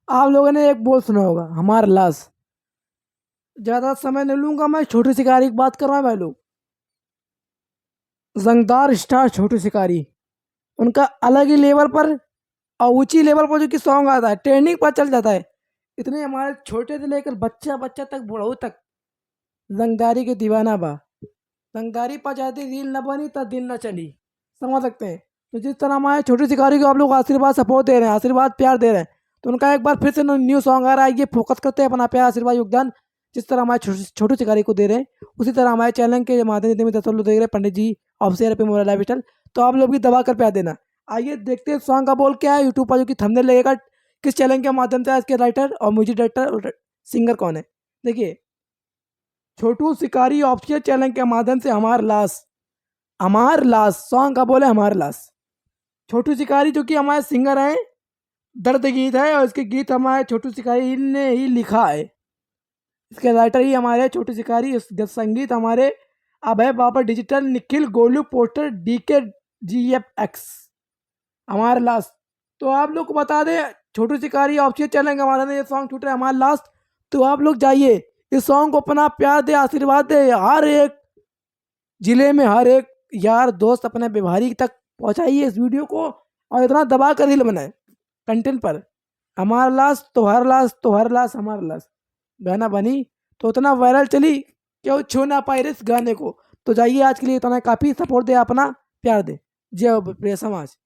आप लोगों ने एक बोल सुना होगा, हमार लाश। ज्यादा समय नहीं लूंगा, मैं छोटी शिकारी की बात कर रहा हूँ भाई लोग। जंगदार स्टार छोटू शिकारी, उनका अलग ही लेवल पर और ऊंची लेवल पर जो कि सॉन्ग आता है, ट्रेंडिंग पर चल जाता है। इतने हमारे छोटे से लेकर बच्चा बच्चा तक बूढ़ऊ तक रंगदारी के दीवाना बा। रंगदारी पर जाती रील न बनी तो दिन न चली। समझ सकते हैं। तो जिस तरह हमारे छोटे शिकारी को आप लोग आशीर्वाद सपोर्ट दे रहे हैं, आशीर्वाद प्यार दे रहे हैं, तो उनका एक बार फिर से न्यू सॉन्ग आ रहा है, ये फोकस करते हैं अपना प्यार आशीर्वाद योगदान। जिस तरह हमारे छोटे शिकारी को दे रहे हैं, उसी तरह हमारे चैनल के माध्यम से दस लोग देख रहे हैं, पंडित जी ऑफिसर पे मोबाइल लाइफ स्टाइल। तो आप लोग भी दबा कर प्यार देना। आइए देखते हैं सॉन्ग का बोल क्या है, यूट्यूब पर जो कि थंबनेल लगेगा, किस चैनल के माध्यम से इसके राइटर और म्यूजिक डायरेक्टर और सिंगर कौन है। देखिए, छोटू शिकारी ऑफिशियल चैनल के माध्यम से हमार लाश सॉन्ग का बोले हमार लाश। छोटू शिकारी जो कि हमारे सिंगर हैं, दर्द गीत है और इसके गीत हमारे छोटू शिकारी ने ही लिखा है। इसके राइटर ही हमारे छोटू शिकारी, इस संगीत हमारे Abhay Baba digital, Nikhil Golu poster, DK GFX। हमारे लास्ट, तो आप लोग को बता दें, छोटू शिकारी ऑफिशियल चैनल के हमारे ये सॉन्ग छूट रहा है हमारे लास्ट। तो आप लोग जाइए, इस सॉन्ग को अपना प्यार दे, आशीर्वाद दे, हर एक जिले में हर एक यार दोस्त अपने व्यवहारिक तक पहुंचाइए इस वीडियो को, और इतना दबा कर रील बनाए कंटेंट पर। हमारा लाश तो हर लाश, तो हर लाश हमारा लाश गाना बनी, तो उतना वायरल चली, क्यों छू ना पाए इस गाने को। तो जाइए, आज के लिए इतना काफ़ी, सपोर्ट दे, अपना प्यार दे। जय हो प्रिय समाज।